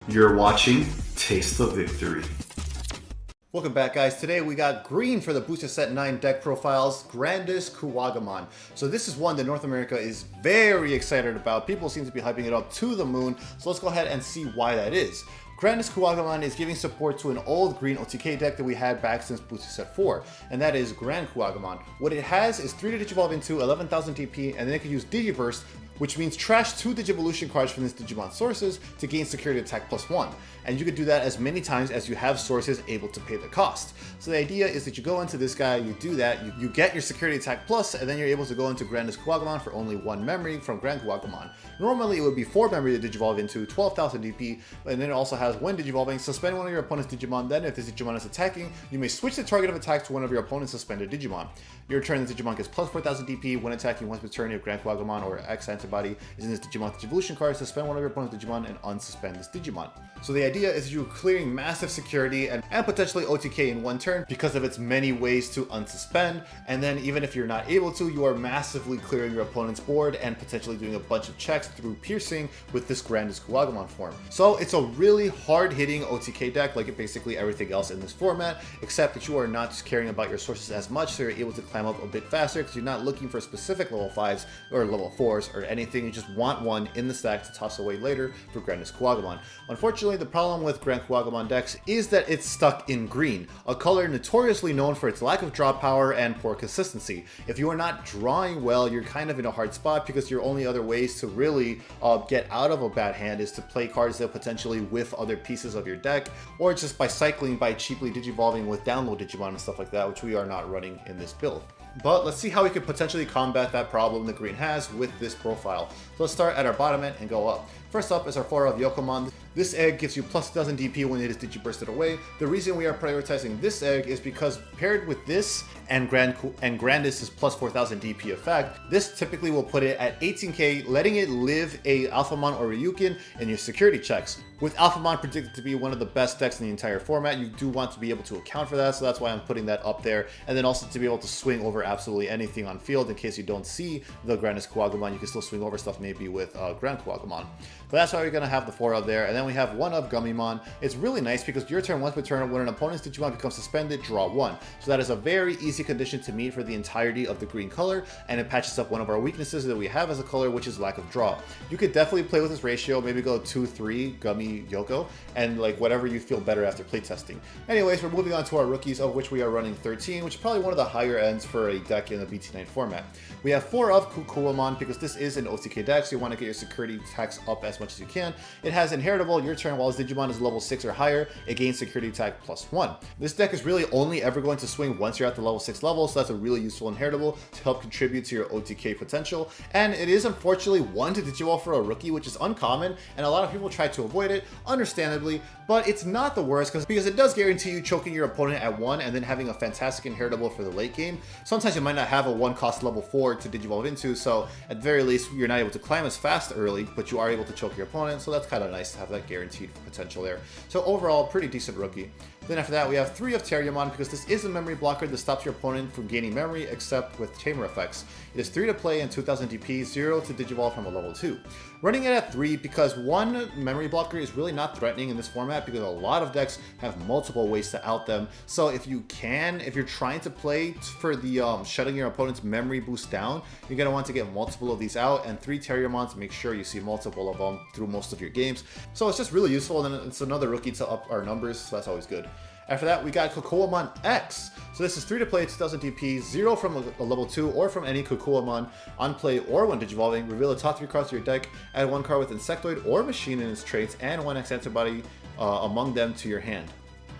You're watching Taste the Victory. Welcome back, guys. Today we got green for the Booster Set 9 deck profiles, GrandisKuwagamon. So this is one that North America is very excited about. People seem to be hyping it up to the moon. So let's go ahead and see why that is. GrandisKuwagamon is giving support to an old green OTK deck that we had back since Booster Set 4, and that is GrandKuwagamon. What it has is 3 to Digivolve into 11,000 DP, and then it can use Digiburst, which means trash 2 Digivolution cards from this Digimon sources to gain security attack +1. And you can do that as many times as you have sources able to pay the cost. So the idea is that you go into this guy, you do that, you get your security attack plus, and then you're able to go into GrandisKuwagamon for only 1 memory from GrandKuwagamon. Normally it would be 4 memory to Digivolve into 12,000 DP, and then it also has when Digivolving, suspend one of your opponent's Digimon, then if this Digimon is attacking, you may switch the target of attack to one of your opponent's suspended Digimon. Your turn, the Digimon gets plus 4,000 DP when attacking once per turn if GrandKuwagamon or X Antibody is in this Digimon Digivolution card, suspend one of your opponent's Digimon and unsuspend this Digimon. So the idea is you're clearing massive security and potentially OTK in one turn because of its many ways to unsuspend, and then even if you're not able to, you are massively clearing your opponent's board and potentially doing a bunch of checks through piercing with this GrandisKuwagamon form. So it's a really hard-hitting OTK deck like basically everything else in this format, except that you are not caring about your sources as much, so you're able to climb up a bit faster because you're not looking for specific level 5s or level 4s or anything. You just want one in the stack to toss away later for GrandisKuwagamon. Unfortunately, the problem with GrandKuwagamon decks is that it's stuck in green, a color notoriously known for its lack of draw power and poor consistency. If you are not drawing well, you're kind of in a hard spot because your only other ways to really get out of a bad hand is to play cards that potentially whiff other pieces of your deck, or just by cycling by cheaply Digivolving with download Digimon and stuff like that, which we are not running in this build. But let's see how we could potentially combat that problem that green has with this profile. So let's start at our bottom end and go up. First up is our 4 of Yokomon. This egg gives you plus 1,000 DP when it is Digibursted away. The reason we are prioritizing this egg is because paired with this and Grandis is plus 4,000 DP effect, this typically will put it at 18k, letting it live a Alphamon or Ryukin in your security checks. With Alphamon predicted to be one of the best decks in the entire format, you do want to be able to account for that, so that's why I'm putting that up there. And then also to be able to swing over absolutely anything on field in case you don't see the GrandisKuwagamon, you can still swing over stuff maybe with GrandKuwagamon. But that's why we're going to have the 4 of there. And then we have 1 of Gummymon. It's really nice because your turn once per turn, when an opponent's Digimon becomes suspended, draw 1. So that is a very easy condition to meet for the entirety of the green color, and it patches up one of our weaknesses that we have as a color, which is lack of draw. You could definitely play with this ratio, maybe go 2-3 Gummy Yoko, and like whatever you feel better after playtesting. Anyways, we're moving on to our rookies, of which we are running 13, which is probably one of the higher ends for a deck in the BT9 format. We have 4 of Kokuwamon because this is an OTK deck, so you want to get your security attacks up as much as you can. It has inheritable, your turn while its Digimon is level 6 or higher, it gains security attack +1. This deck is really only ever going to swing once you're at the level 6 level, so that's a really useful inheritable to help contribute to your OTK potential. And it is unfortunately 1 to Digivolve for a rookie, which is uncommon, and a lot of people try to avoid it, understandably, but it's not the worst because it does guarantee you choking your opponent at 1 and then having a fantastic inheritable for the late game. Sometimes you might not have a 1 cost level 4 to Digivolve into, so at the very least you're not able to climb as fast early, but you are able to choke your opponent, so that's kind of nice to have that guaranteed potential there. So overall, pretty decent rookie. Then after that, we have 3 of Terriermon because this is a memory blocker that stops your opponent from gaining memory except with tamer effects. It is 3 to play and 2,000 DP, 0 to Digivolve from a level 2. Running it at 3 because 1 memory blocker is really not threatening in this format because a lot of decks have multiple ways to out them. So if you're trying to play for the shutting your opponent's memory boost down, you're going to want to get multiple of these out, and 3 Terriermons, make sure you see multiple of them through most of your games. So it's just really useful, and it's another rookie to up our numbers, so that's always good. After that, we got Kokuwamon X. So this is 3 to play, 2,000 DP, 0 from a level 2 or from any Kokuwamon on play or when Digivolving. Reveal the top 3 cards to your deck, add 1 card with Insectoid or Machine in its traits, and 1 X Antibody among them to your hand.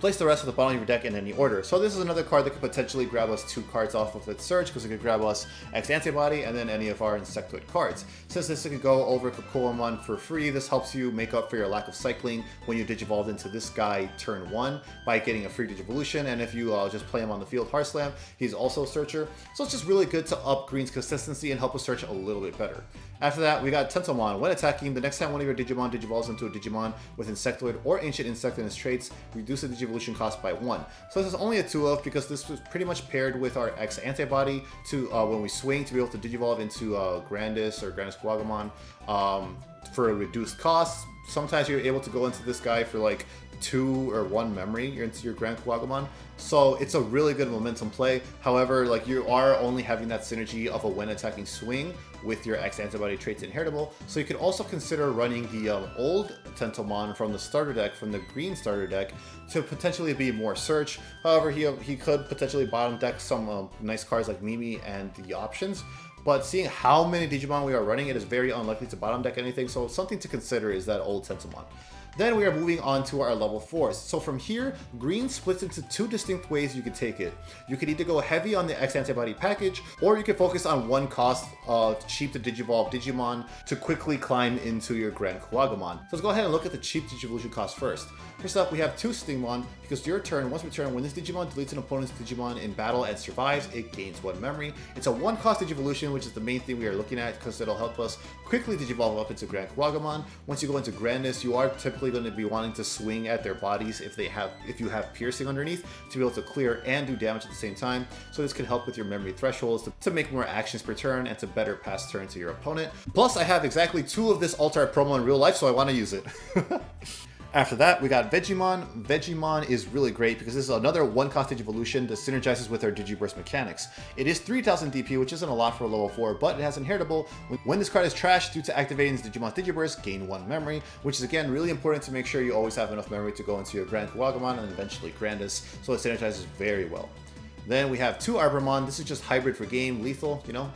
Place the rest at the bottom of your deck in any order. So this is another card that could potentially grab us 2 cards off of its search because it could grab us X Antibody and then any of our Insectoid cards. Since this could go over Kokuwamon for free, this helps you make up for your lack of cycling when you Digivolve into this guy turn 1 by getting a free Digivolution, and if you just play him on the field Heart Slam, he's also a searcher. So it's just really good to up green's consistency and help us search a little bit better. After that, we got Tentomon. When attacking, the next time one of your Digimon Digivolves into a Digimon with Insectoid or Ancient Insect in its traits, reduce the Digivolution cost by 1. So this is only a 2-of because this was pretty much paired with our X Antibody to when we swing to be able to Digivolve into Grandis or GrandisKuwagamon for a reduced cost. sometimes you're able to go into this guy for like 2 or 1 memory, you're into your GrandKuwagamon. So it's a really good momentum play. However, like you are only having that synergy of a when attacking swing with your X Antibody traits inheritable. So you could also consider running the old Tentomon from the starter deck, from the green starter deck, to potentially be more search. However, he could potentially bottom deck some nice cards like Mimi and the options. But seeing how many Digimon we are running, it is very unlikely to bottom deck anything. So something to consider is that old Tentomon. Then we are moving on to our level 4s. So from here, green splits into 2 distinct ways you could take it. You could either go heavy on the X Antibody package, or you could focus on 1 cost cheap to Digivolve Digimon to quickly climb into your GrandKuwagamon. So let's go ahead and look at the cheap Digivolution cost first. First up, we have 2 Stingmon, because your turn, once per turn, when this Digimon deletes an opponent's Digimon in battle and survives, it gains 1 memory. It's a 1 cost Digivolution, which is the main thing we are looking at, because it'll help us quickly Digivolve up into GrandKuwagamon. Once you go into Grandis, you are typically going to be wanting to swing at their bodies if you have piercing underneath to be able to clear and do damage at the same time. So this can help with your memory thresholds to make more actions per turn and to better pass turn to your opponent. Plus, I have exactly 2 of this Altar promo in real life, so I want to use it. After that, we got Vegiemon. Vegiemon is really great because this is another 1 cost Digivolution that synergizes with our Digiburst mechanics. It is 3000 DP, which isn't a lot for a level 4, but it has inheritable. When this card is trashed due to activating Digimon Digiburst, gain 1 memory, which is again really important to make sure you always have enough memory to go into your GrandKuwagamon and eventually Grandis, so it synergizes very well. Then we have 2 Arbormon. This is just hybrid for game, lethal, you know.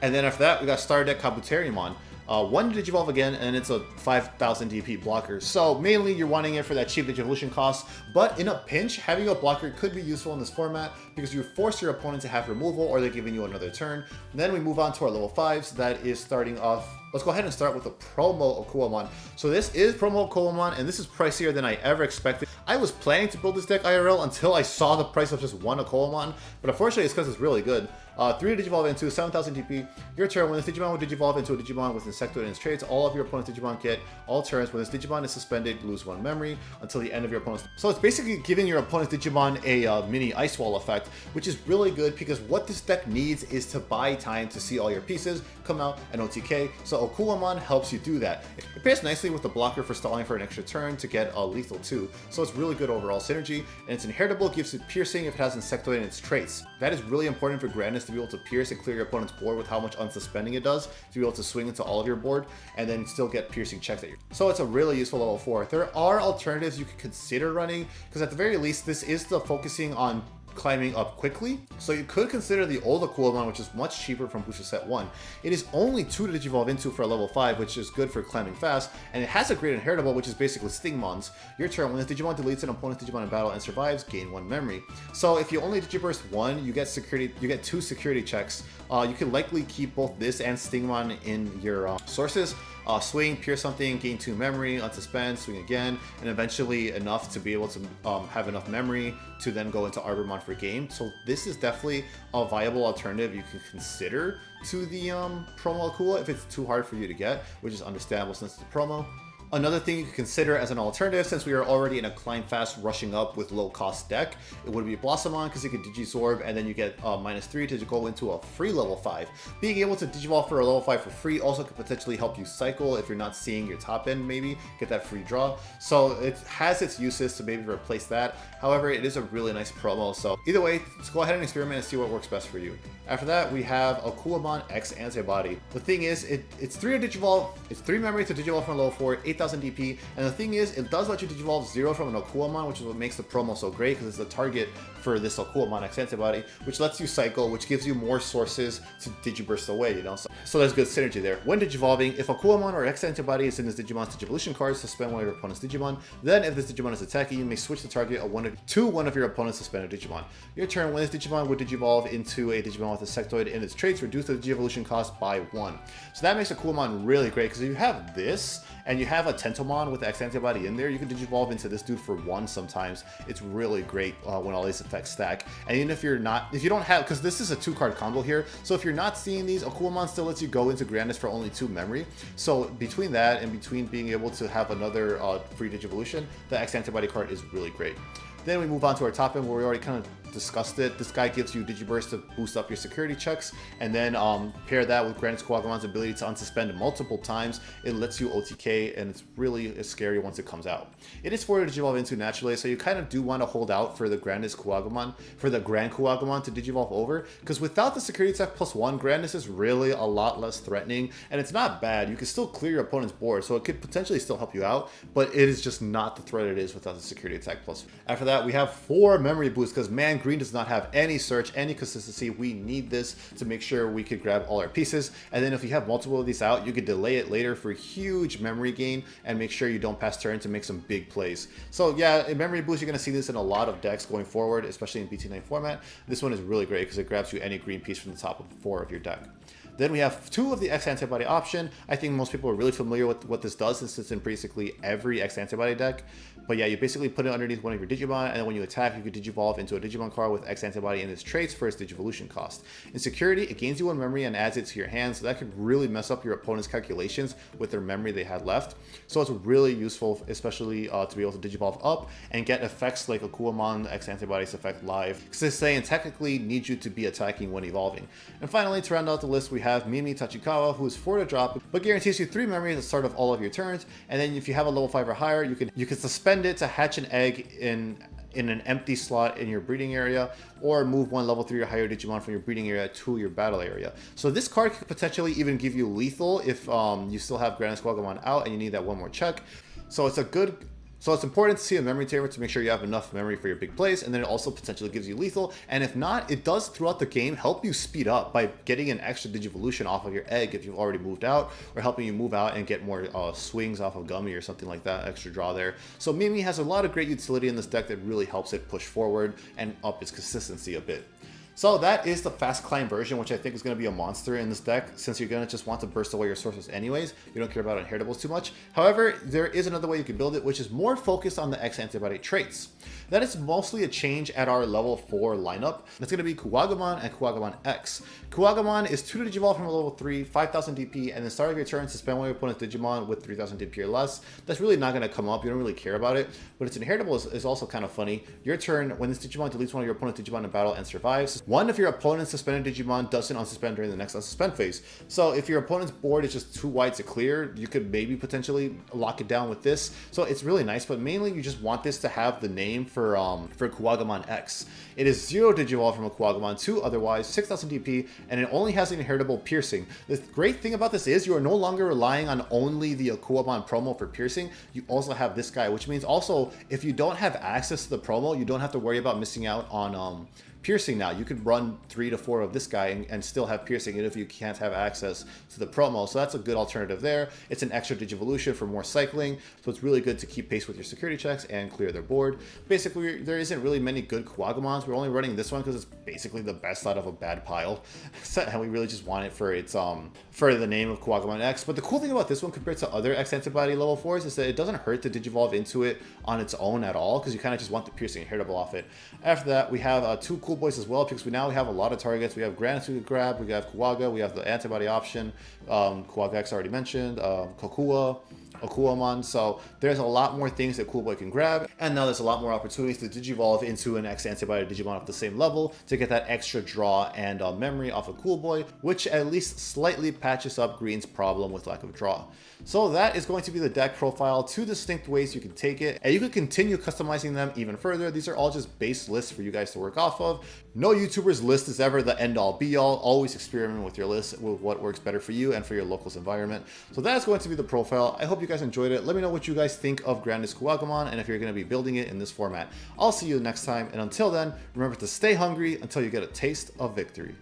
And then after that, we got Star Deck Terriermon. 1 Digivolve again, and it's a 5000 DP blocker. So mainly you're wanting it for that cheap Digivolution cost, but in a pinch, having a blocker could be useful in this format because you force your opponent to have removal or they're giving you another turn. Then we move on to our level 5s. That is starting off. Let's go ahead and start with the promo Okuwamon. So this is promo Okuwamon, and this is pricier than I ever expected. I was planning to build this deck IRL until I saw the price of just 1 Okuwamon, but unfortunately it's because it's really good. 3 to Digivolve into 7000 DP. Your turn, when this Digimon will Digivolve into a Digimon with Insectoid in its traits, all of your opponent's Digimon get all turns. When this Digimon is suspended, lose 1 memory until the end of your opponent's. So it's basically giving your opponent's Digimon a mini Ice Wall effect, which is really good because what this deck needs is to buy time to see all your pieces come out and OTK. So Okuwamon helps you do that. It pairs nicely with the blocker for stalling for an extra turn to get a lethal too. So it's really good overall synergy, and it's inheritable, gives it piercing if it has Insectoid in its traits. That is really important for Grandis to be able to pierce and clear your opponent's board with how much unsuspending it does, to be able to swing into all of your board and then still get piercing checks at you. So it's a really useful level 4. There are alternatives you could consider running, because at the very least this is the focusing on climbing up quickly. So you could consider the old Okuwamon, which is much cheaper from Booster Set 1. It is only 2 to Digivolve into for a level 5, which is good for climbing fast, and it has a great inheritable, which is basically Stingmons. Your turn, when this Digimon deletes an opponent's Digimon in battle and survives, gain 1 memory. So if you only Digiburst 1, you get 2 security checks. You can likely keep both this and Stingmon in your sources. Swing, pierce something, gain 2 memory, unsuspend, swing again, and eventually enough to be able to have enough memory to then go into Arbormon for game. So this is definitely a viable alternative you can consider to the promo Akua if it's too hard for you to get, which is understandable since it's a promo. Another thing you could consider as an alternative, since we are already in a climb fast rushing up with low cost deck, it would be Blossomon, because you could Digisorb and then you get -3 to go into a free level 5. Being able to Digivolve for a level 5 for free also could potentially help you cycle if you're not seeing your top end, maybe get that free draw. So it has its uses to maybe replace that. However, it is a really nice promo. So either way, let's go ahead and experiment and see what works best for you. After that, we have Okuwamon X Antibody. The thing is, it's 3 to Digivolve, it's 3 memory to Digivolve from level 4, 8000 DP, and the thing is, it does let you Digivolve 0 from an Okuwamon, which is what makes the promo so great, because it's the target for this Okuwamon X Antibody, which lets you cycle, which gives you more sources to Digiburst away, you know? So there's good synergy there. When Digivolving, if Okuwamon or X Antibody is in this Digimon's Digivolution cards, suspend one of your opponent's Digimon. Then if this Digimon is attacking, you may switch the target to one of your opponent's suspended Digimon. Your turn, when this Digimon would Digivolve into a Digimon with a Sectoid in its traits, reduce the Digivolution cost by 1. So that makes Okuwamon really great, because if you have this, and you have a Tentomon with X Antibody in there, you can Digivolve into this dude for 1 sometimes. It's really great when all these effects stack. And even if you don't have, because this is a 2-card combo here, so if you're not seeing these, Okuwamon still lets you go into Grandis for only 2 memory. So between that and between being able to have another free Digivolution, the X Antibody card is really great. Then we move on to our top end where we already kind of discussed it. This guy gives you Digiburst to boost up your security checks, and then pair that with GrandisKuwagamon's ability to unsuspend multiple times. It lets you OTK, and it's really scary once it comes out. It is for you to digivolve into naturally, so you kind of do want to hold out for the GrandisKuwagamon, for the GrandKuwagamon to digivolve over, because without the security tech +1, Grandis is really a lot less threatening, and it's not bad. You can still clear your opponent's board, so it could potentially still help you out, but it is just not the threat it is without the security attack +. After that, we have 4 memory boosts, because man, green does not have any search, any consistency. We need this to make sure we could grab all our pieces, and then if you have multiple of these out, you could delay it later for huge memory gain and make sure you don't pass turn to make some big plays. So yeah, in memory boost, you're going to see this in a lot of decks going forward, especially in BT9 format. This one is really great because it grabs you any green piece from the top of 4 of your deck. Then we have 2 of the X Antibody option. I think most people are really familiar with what this does since it's in basically every X Antibody deck. But yeah, you basically put it underneath one of your Digimon, and then when you attack, you could Digivolve into a Digimon card with X Antibody in its traits for its Digivolution cost. In security, it gains you 1 memory and adds it to your hand, so that could really mess up your opponent's calculations with their memory they had left. So it's really useful, especially to be able to Digivolve up and get effects like Okuwamon X Antibody's effect live, because it's saying technically needs you to be attacking when evolving. And finally, to round out the list, we have Mimi Tachikawa, who is 4 to drop, but guarantees you 3 memories at the start of all of your turns. And then if you have a level 5 or higher, you can suspend it to hatch an egg in an empty slot in your breeding area, or move 1 level 3 or higher Digimon from your breeding area to your battle area. So this card could potentially even give you lethal if you still have GrandisKuwagamon out and you need that 1 more check. So it's important to see a memory table to make sure you have enough memory for your big plays, and then it also potentially gives you lethal. And if not, it does throughout the game help you speed up by getting an extra Digivolution off of your egg if you've already moved out, or helping you move out and get more swings off of Gummy or something like that, extra draw there. So Mimi has a lot of great utility in this deck that really helps it push forward and up its consistency a bit. So that is the fast climb version, which I think is going to be a monster in this deck, since you're going to just want to burst away your sources anyways. You don't care about inheritables too much. However, there is another way you can build it, which is more focused on the X Antibody traits. That is mostly a change at our level 4 lineup. That's going to be Kuwagamon and Kuwagamon X. Kuwagamon is 2 to Digivolve from a level 3, 5000 DP, and then start of your turn, suspend one of your opponent's Digimon with 3000 DP or less. That's really not going to come up. You don't really care about it, but its inheritable is also kind of funny. Your turn, when this Digimon deletes one of your opponent's Digimon in battle and survives, one of your opponent's suspended Digimon doesn't unsuspend during the next unsuspend phase. So if your opponent's board is just too wide to clear, you could maybe potentially lock it down with this. So it's really nice, but mainly you just want this to have the name for Kuwagamon X. It is 0 Digivolve from a Kuwagamon 2, otherwise 6000 DP, and it only has an inheritable piercing. The great thing about this is you are no longer relying on only the Okuwamon promo for piercing. You also have this guy, which means also if you don't have access to the promo, you don't have to worry about missing out on piercing now. You could run 3 to 4 of this guy and still have piercing, even if you can't have access to the promo. So that's a good alternative there. It's an extra Digivolution for more cycling, so it's really good to keep pace with your security checks and clear their board. Basically, there isn't really many good Kuwagamons. We're only running this one because it's basically the best out of a bad pile, and we really just want it for its for the name of Kuwagamon X. But the cool thing about this one compared to other X Antibody level 4s is that it doesn't hurt to Digivolve into it on its own at all, because you kind of just want the piercing inheritable off it. After that, we have 2 cool boys as well, because we now have a lot of targets. We have Grandis we could grab, we have Kuwaga, we have the antibody option, Kuwaga X already mentioned, Okuwamon. So there's a lot more things that Cool Boy can grab, and now there's a lot more opportunities to Digivolve into an X Antibody Digimon of the same level to get that extra draw and memory off of Cool Boy, which at least slightly patches up Green's problem with lack of draw. So that is going to be the deck profile, 2 distinct ways you can take it, and you can continue customizing them even further. These are all just base lists for you guys to work off of. No YouTuber's list is ever the end-all be-all. Always experiment with your list, with what works better for you and for your local's environment. So that's going to be the profile. I hope you guys enjoyed it. Let me know what you guys think of GrandisKuwagamon and if you're going to be building it in this format. I'll see you next time, and until then, remember to stay hungry until you get a taste of victory.